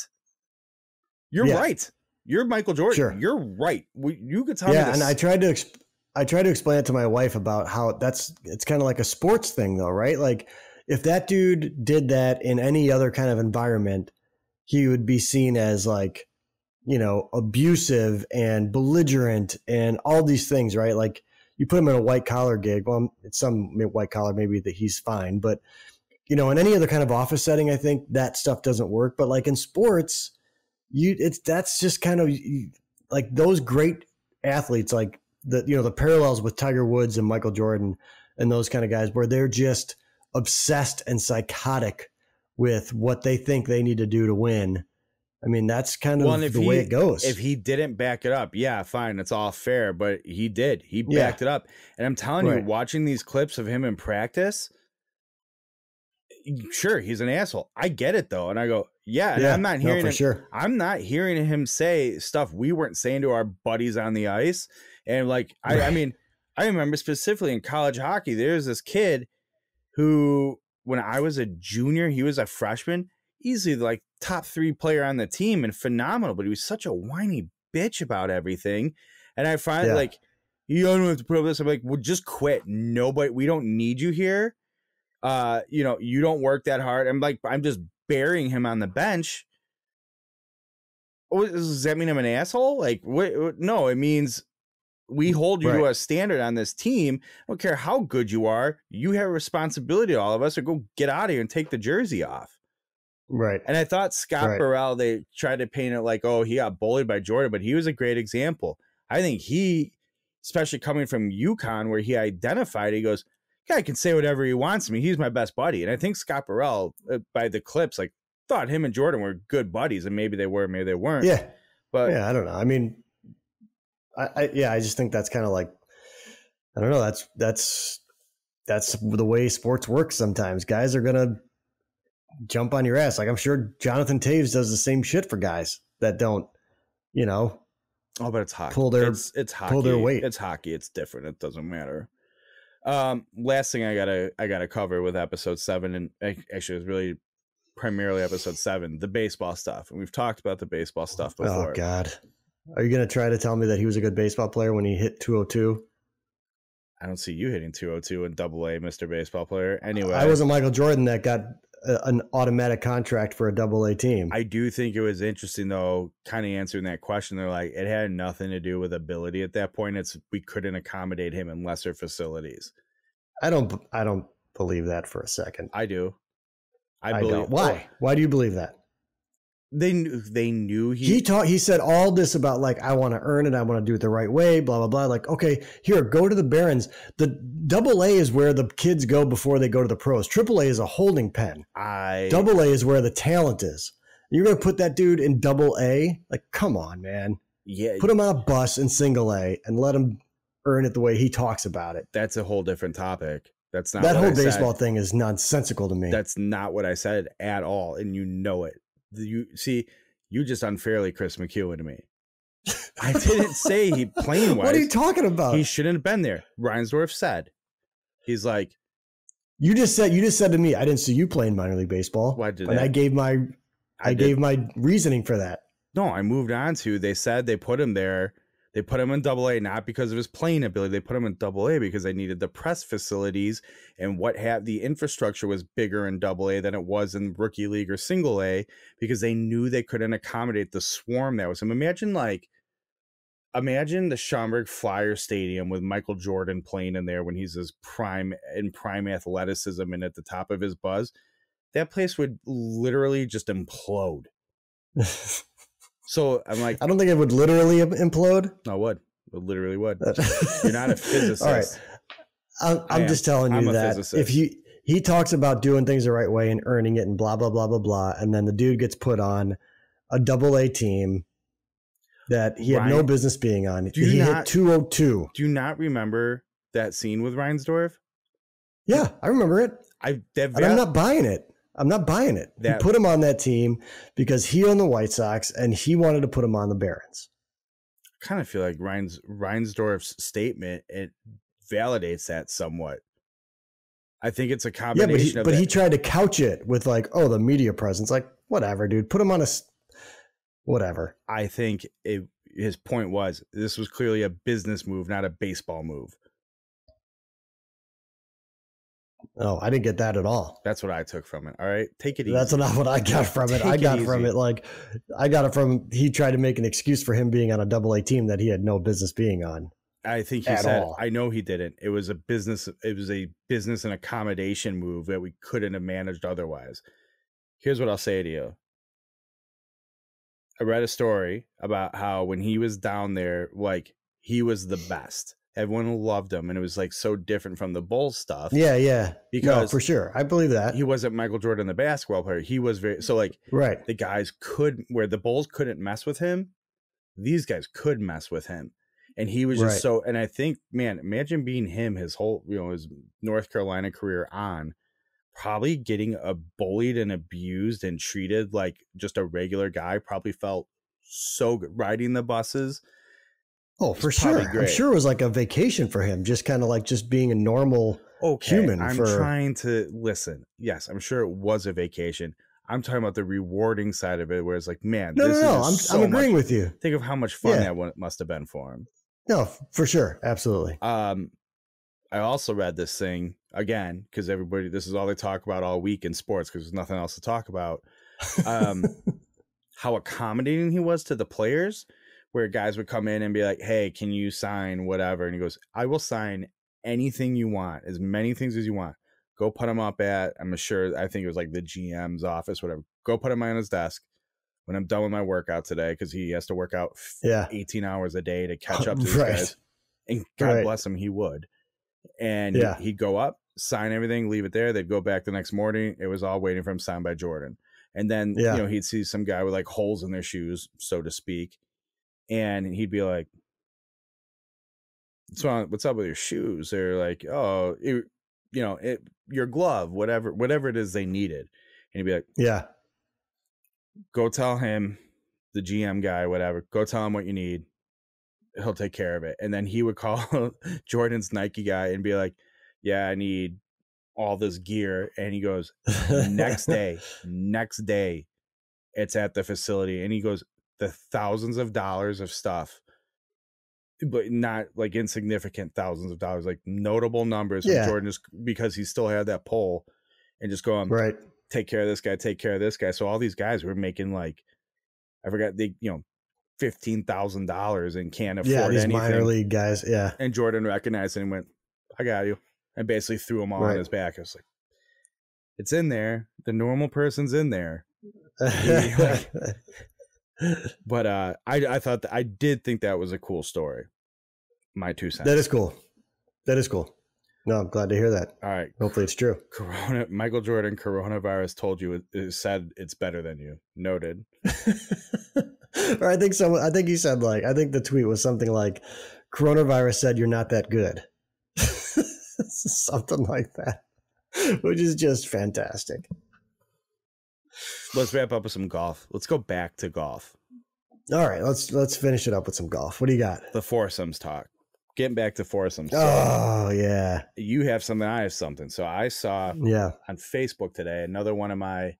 You're right. You're Michael Jordan. Sure. You're right. You could tell me this. And I tried to explain it to my wife about how it's kind of like a sports thing though, right? Like, if that dude did that in any other kind of environment, he would be seen as like, you know, abusive and belligerent and all these things, right? Like, you put him in a white collar gig. Well, it's some white collar, maybe that he's fine, but you know, in any other kind of office setting, I think that stuff doesn't work. But like in sports, that's just kind of like those great athletes, like the parallels with Tiger Woods and Michael Jordan and those kind of guys, where they're just obsessed and psychotic with what they think they need to do to win. I mean, that's kind of the way it goes. If he didn't back it up, yeah, fine, it's all fair. But he did. He backed it up. And I'm telling you, watching these clips of him in practice, sure, he's an asshole. I get it though, and I go, and I'm not hearing I'm not hearing him say stuff we weren't saying to our buddies on the ice. And like, I mean, I remember specifically in college hockey, there's this kid who, when I was a junior, he was a freshman, easily like top 3 player on the team and phenomenal, but he was such a whiny bitch about everything. And I find like, you don't have to put up with this. I'm like, well, just quit. Nobody, we don't need you here. You know, you don't work that hard. I'm like, I'm just burying him on the bench. Oh, does that mean I'm an asshole? Like, what? No, it means we hold you to a standard on this team. I don't care how good you are. You have a responsibility to all of us, or go get out of here and take the jersey off. Right. And I thought Scott Burrell, they tried to paint it like, oh, he got bullied by Jordan, but he was a great example. I think he, especially coming from UConn, where he identified, he goes, guy can say whatever he wants to me. He's my best buddy. And I think Scott Burrell, by the clips, like, thought him and Jordan were good buddies, and maybe they were, maybe they weren't. Yeah. But yeah, I don't know. I mean, I just think that's kind of like, I don't know. That's the way sports works. Sometimes guys are going to jump on your ass. Like, I'm sure Jonathan Taves does the same shit for guys that don't, Oh, but it's hockey. It's hockey. Pull their weight. It's hockey. It's different. It doesn't matter. Last thing I gotta cover with episode 7, and actually it was really primarily episode 7, the baseball stuff. And we've talked about the baseball stuff before. Oh God. Are you going to try to tell me that he was a good baseball player when he hit 202? I don't see you hitting 202 in AA, Mr. Baseball Player. Anyway, I wasn't Michael Jordan that got an automatic contract for a AA team. I do think it was interesting, though, kind of answering that question. They're like, it had nothing to do with ability at that point. We couldn't accommodate him in lesser facilities. I don't believe that for a second. I do. I don't. Why? Why do you believe that? They knew he said all this about, like, I want to earn it, I want to do it the right way, blah blah blah. Like, okay, here, go to the Barons. The AA is where the kids go before they go to the pros. AAA is a holding pen. AA is where the talent is. You're gonna put that dude in AA? Like, come on, man. Yeah, put him on a bus in single A and let him earn it the way he talks about it. That's a whole different topic. That's not that whole baseball thing is nonsensical to me. That's not what I said at all, and you know it. You just unfairly Chris McEwen to me. I didn't say he playing wise. What are you talking about? He shouldn't have been there. Reinsdorf said, he's like, you just said to me, I didn't see you playing minor league baseball. Why did and I gave my reasoning for that. No, I moved on to, they said they put him there. They put him in AA, not because of his playing ability. They put him in AA because they needed the press facilities, and the infrastructure was bigger in AA than it was in rookie league or single A, because they knew they couldn't accommodate the swarm that was him. Imagine the Schaumburg Flyer Stadium with Michael Jordan playing in there when he's his prime athleticism and at the top of his buzz. That place would literally just implode. So I'm like, I don't think it would literally implode. No, it would. It literally would. You're not a physicist. All right. I'm just telling you that if he talks about doing things the right way and earning it and blah, blah, blah, blah, blah, and then the dude gets put on a AA team that he had no business being on. He hit 202. Do you not remember that scene with Reinsdorf? Yeah, I remember it. I'm not buying it. I'm not buying it. He put him on that team because he owned the White Sox and he wanted to put him on the Barons. I kind of feel like Reinsdorf's statement, it validates that somewhat. I think it's a combination but he tried to couch it with, like, oh, the media presence. Like, whatever, dude. Put him on whatever. I think his point was this was clearly a business move, not a baseball move. Oh, I didn't get that at all. That's what I took from it. All right. Take it easy. That's not what I got from it. I got it from he tried to make an excuse for him being on a AA team that he had no business being on. I think he said, I know he didn't. It was a business and accommodation move that we couldn't have managed otherwise. Here's what I'll say to you. I read a story about how when he was down there, like, he was the best. Everyone loved him, and it was, like, so different from the Bulls stuff. Yeah. Because for sure. I believe that. He wasn't Michael Jordan, the basketball player. He was right. The guys where the Bulls couldn't mess with him, these guys could mess with him. And he was just and I think, man, imagine being him his whole, his North Carolina career on, probably getting bullied and abused and treated like just a regular guy, probably felt so good riding the buses. Oh, for sure. I'm sure it was like a vacation for him, just kind of like just being a normal human. I'm trying to listen. Yes, I'm sure it was a vacation. I'm talking about the rewarding side of it, where it's like, man, I'm agreeing with you. Think of how much fun that must have been for him. No, for sure. Absolutely. I also read this thing again, because this is all they talk about all week in sports, because there's nothing else to talk about. How accommodating he was to the players, where guys would come in and be like, hey, can you sign whatever? And he goes, I will sign anything you want, as many things as you want. Go put him up at, I think it was like the GM's office, whatever. Go put him on his desk when I'm done with my workout today, because he has to work out 18 hours a day to catch up to these guys. And God bless him, he would. And he'd go up, sign everything, leave it there. They'd go back the next morning. It was all waiting for him, signed by Jordan. And then, he'd see some guy with like holes in their shoes, so to speak. And he'd be like, what's up with your shoes? They're like, oh, your glove, whatever it is they needed. And he'd be like, yeah, go tell him, the GM guy, whatever, go tell him what you need. He'll take care of it. And then he would call Jordan's Nike guy and be like, yeah, I need all this gear. And he goes, next day, it's at the facility. And he goes, the thousands of dollars of stuff, but not like insignificant thousands of dollars, like notable numbers from Jordan, just because he still had that pull, and just going, right, take care of this guy, take care of this guy. So all these guys were making like, I forgot, $15,000 and can't afford these anything. Minor league guys. Yeah. And Jordan recognized it and went, I got you. And basically threw them all on his back. I was like, it's in there. The normal person's in there. But I thought I did think that was a cool story. My 2 cents. That is cool. No, I'm glad to hear that. All right. Hopefully it's true. Michael Jordan, coronavirus told you, it said it's better than you. Noted. Or I think he said, like, I think the tweet was something like, coronavirus said you're not that good. Something like that, which is just fantastic. Let's wrap up with some golf. Let's go back to golf. All right, let's finish it up with some golf. What do you got? The foursomes talk. Getting back to foursomes. Oh, yeah. You have something, I have something. So I saw on Facebook today another one of my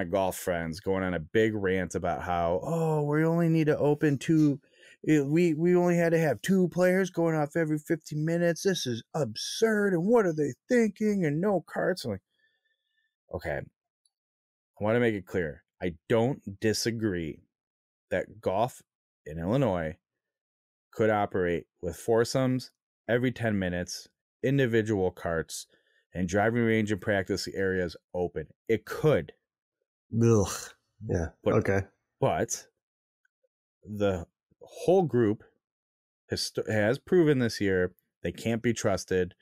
golf friends going on a big rant about how, we only need to open 2. We only had to have 2 players going off every 15 minutes. This is absurd. And what are they thinking? And no carts. I'm like, okay. I want to make it clear. I don't disagree that golf in Illinois could operate with foursomes every 10 minutes, individual carts, and driving range and practice areas open. It could. Ugh. Yeah. Okay. But the whole group has proven this year they can't be trusted,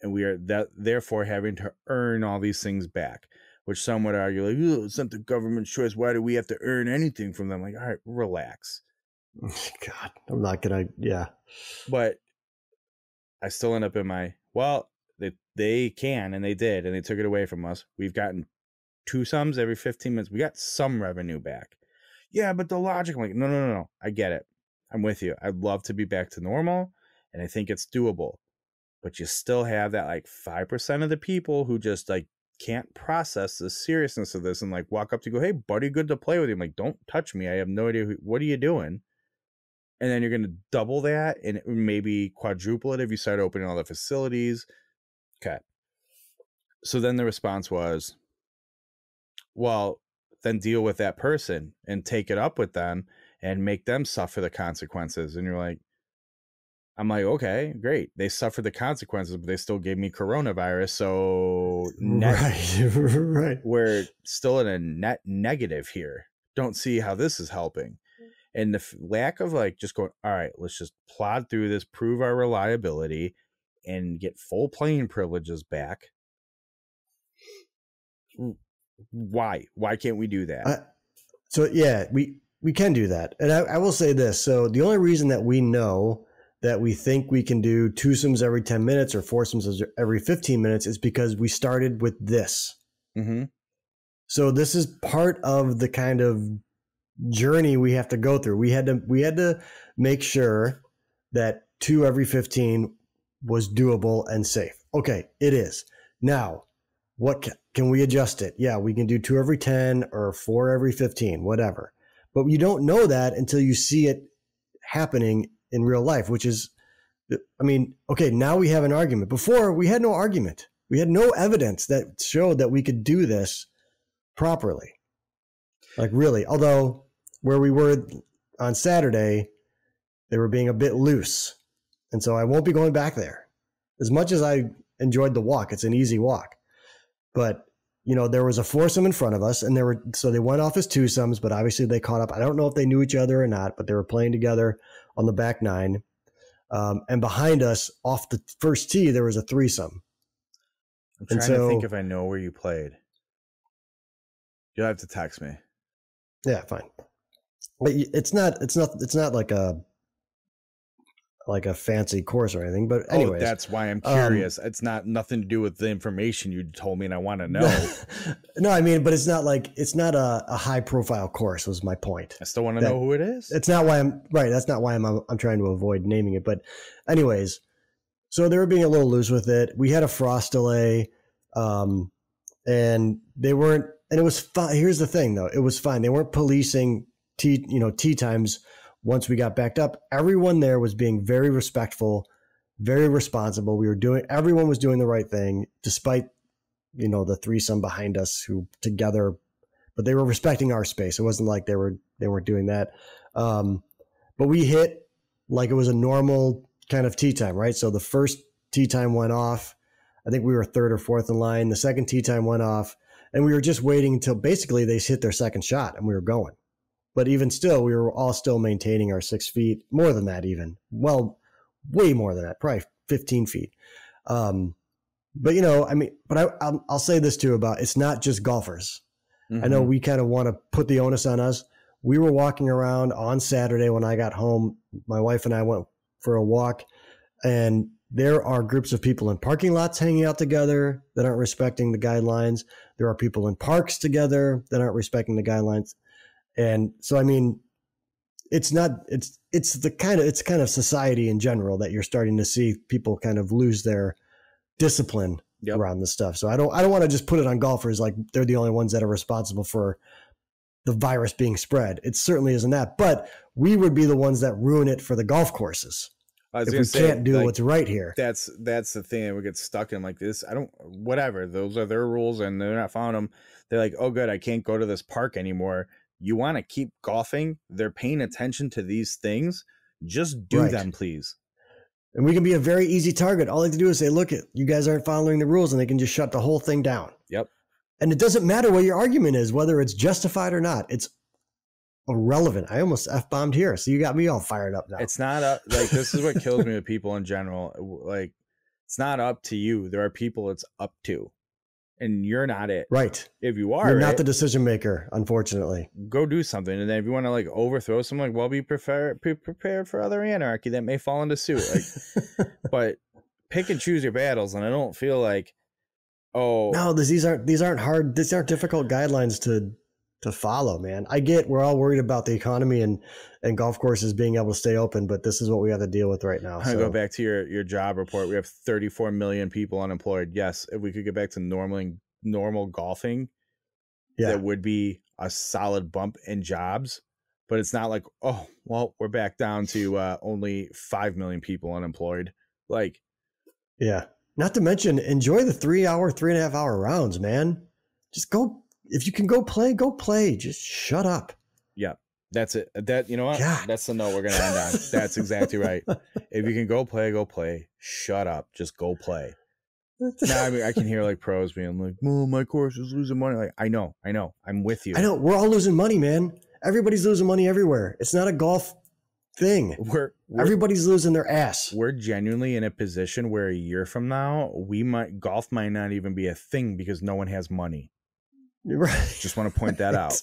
and we are therefore having to earn all these things back, which some would argue, like, it's not the government's choice. Why do we have to earn anything from them? Like, all right, relax. God, I'm not gonna. Yeah, but I still end up in my, they can, and they did, and they took it away from us. We've gotten 2 sums every 15 minutes. We got some revenue back. Yeah, but the logic, I'm like, no. I get it. I'm with you. I'd love to be back to normal, and I think it's doable. But you still have that like 5% of the people who just like can't process the seriousness of this and like walk up to you, go, hey, buddy, good to play with you. I'm like, don't touch me. I have no idea. What are you doing? And then you're going to double that and maybe quadruple it if you start opening all the facilities. Okay. So then the response was, well, then deal with that person and take it up with them and make them suffer the consequences. And you're like, I'm like, okay, great. They suffered the consequences, but they still gave me coronavirus. So right. We're still in a net negative here. Don't see how this is helping. And the lack of like just going, all right, let's just plod through this, prove our reliability, and get full playing privileges back. Why can't we do that? So yeah, we can do that. And I will say this. So the only reason that we know that we think we can do twosomes every 10 minutes or foursomes every 15 minutes is because we started with this. Mm-hmm. So this is part of the kind of journey we have to go through. We had to make sure that 2 every 15 was doable and safe. Okay, it is. Now, what can we adjust it? Yeah, we can do 2 every 10 or 4 every 15, whatever. But you don't know that until you see it happening in real life, which is, I mean, okay, now we have an argument. Before, we had no argument. We had no evidence that showed that we could do this properly. Like, really. Although, where we were on Saturday, they were being a bit loose. And so I won't be going back there. As much as I enjoyed the walk, it's an easy walk. But, you know, there was a foursome in front of us, and so they went off as twosomes, but obviously they caught up. I don't know if they knew each other or not, but they were playing together on the back nine. And behind us, off the first tee, there was a threesome. I'm trying to think if I know where you played. You'll have to text me. Yeah, fine. But it's not like a fancy course or anything, but anyways. That's why I'm curious. It's nothing to do with the information you told me and I want to know. No, I mean, but it's not a high profile course was my point. I still want to know who it is. It's not why that's not why I'm trying to avoid naming it. But anyways, so they were being a little loose with it. We had a frost delay, and they weren't, and it was fine. Here's the thing though. It was fine. They weren't policing tee times. Once we got backed up, everyone there was being very respectful, very responsible. Everyone was doing the right thing, despite, the threesome behind us who together, but they were respecting our space. It wasn't like they weren't doing that. But we hit like it was a normal kind of tee time, right? So the first tee time went off. I think we were third or fourth in line. The second tee time went off, and we were just waiting until basically they hit their second shot and we were going. But even still, we were all still maintaining our 6 feet, more than that even. Well, way more than that, probably 15 feet. But I'll say this too about it's not just golfers. Mm-hmm. I know we kind of want to put the onus on us. We were walking around on Saturday when I got home. My wife and I went for a walk, and there are groups of people in parking lots hanging out together that aren't respecting the guidelines. There are people in parks together that aren't respecting the guidelines. And so, I mean, it's kind of society in general that you're starting to see people kind of lose their discipline around this stuff. So I don't want to just put it on golfers like they're the only ones that are responsible for the virus being spread. It certainly isn't that, but we would be the ones that ruin it for the golf courses. If we can't do what's right here. That's the thing that we get stuck in like this. Whatever. Those are their rules and they're not following them. They're like, oh, good, I can't go to this park anymore. You want to keep golfing. They're paying attention to these things. Just do them, please. And we can be a very easy target. All they have to do is say, look, you guys aren't following the rules, and they can just shut the whole thing down. Yep. And it doesn't matter what your argument is, whether it's justified or not. It's irrelevant. I almost F-bombed here. So you got me all fired up now. It's not this is what kills me with people in general. Like, it's not up to you. There are people it's up to. And you're not it. Right. If you are, you're not the decision maker, unfortunately. Go do something. And then if you want to like overthrow something, well, be prepared for other anarchy that may fall into suit. Like, but pick and choose your battles. And I don't feel like, no, these aren't hard. These aren't difficult guidelines to follow, man. I get we're all worried about the economy and golf courses being able to stay open, but this is what we have to deal with right now. I go back to your job report. We have 34 million people unemployed. Yes, if we could get back to normal golfing, that would be a solid bump in jobs. But it's not like, oh, well, we're back down to only 5 million people unemployed. Like, yeah. Not to mention, enjoy the 3.5 hour rounds, man. Just go. If you can go play. Just shut up. Yeah, that's it. You know what? God. That's the note we're going to end on. That's exactly right. If you can go play. Shut up. Just go play. Now, I mean, I can hear like pros being like, "Oh, my course is losing money." Like, I know. I'm with you. I know. We're all losing money, man. Everybody's losing money everywhere. It's not a golf thing. Everybody's losing their ass. We're genuinely in a position where a year from now, golf might not even be a thing because no one has money. Right. Just want to point that out.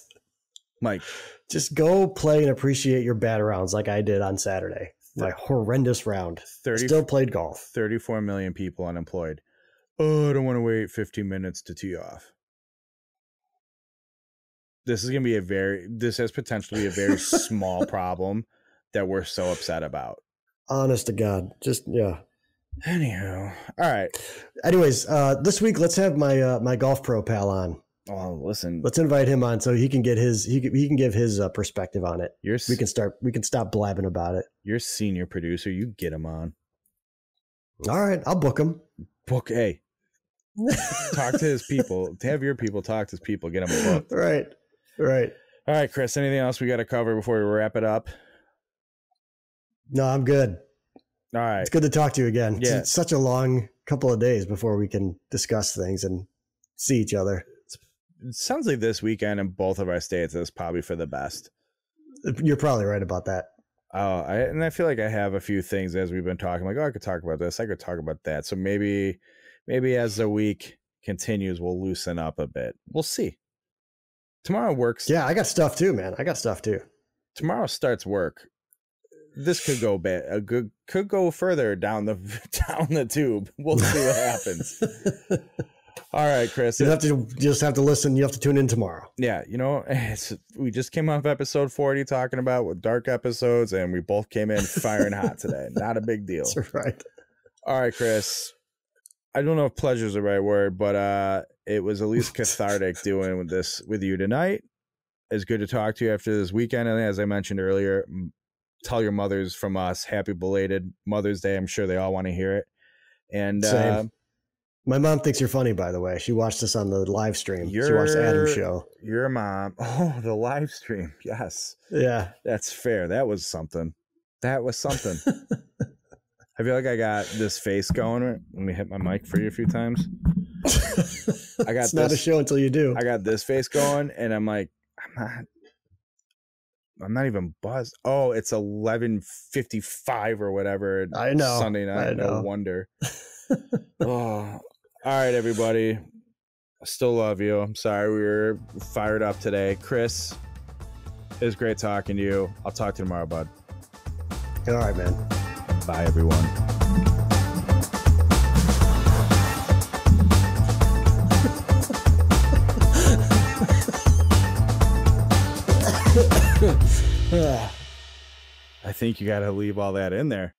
Like, just go play and appreciate your bad rounds like I did on Saturday. My horrendous round. Still played golf. 34 million people unemployed. Oh, I don't want to wait 15 minutes to tee off. This is going to be this has potential to be a very small problem that we're so upset about. Honest to God. Just, yeah. Anyhow. All right. Anyways, this week, let's have my golf pro pal on. Oh, listen. Let's invite him on so he can get he can give his perspective on it. We can stop blabbing about it. You're senior producer. You get him on. All right, I'll book him. Hey. Talk to his people. Have your people talk to his people. Get him booked. Right. All right, Kris. Anything else we got to cover before we wrap it up? No, I'm good. All right. It's good to talk to you again. Yeah. It's such a long couple of days before we can discuss things and see each other. It sounds like this weekend in both of our states is probably for the best. You're probably right about that. And I feel like I have a few things as we've been talking. Like, oh, I could talk about this. I could talk about that. So maybe as the week continues, we'll loosen up a bit. We'll see. Tomorrow works. Yeah, I got stuff too, man. I got stuff too. Tomorrow starts work. This could go bad. Could go further down the tube. We'll see what happens. All right, Kris. You just have to listen. You have to tune in tomorrow. Yeah, we just came off episode 40 talking about with dark episodes, and we both came in firing hot today. Not a big deal. That's right. All right, Kris. I don't know if pleasure is the right word, but it was at least cathartic doing this with you tonight. It's good to talk to you after this weekend. And as I mentioned earlier, tell your mothers from us, happy belated Mother's Day. I'm sure they all want to hear it. And my mom thinks you're funny, by the way. She watched us on the live stream. She watched Adam's show. Your mom. Oh, the live stream. Yes. Yeah. That's fair. That was something. I feel like I got this face going. Let me hit my mic for you a few times. It's not a show until you do. I got this face going, and I'm like, I'm not even buzzed. Oh, it's 11:55 or whatever. I know. Sunday night. No wonder. Oh, all right, everybody. I still love you. I'm sorry we were fired up today. Kris, it was great talking to you. I'll talk to you tomorrow, bud. All right, man. Bye, everyone. I think you got to leave all that in there.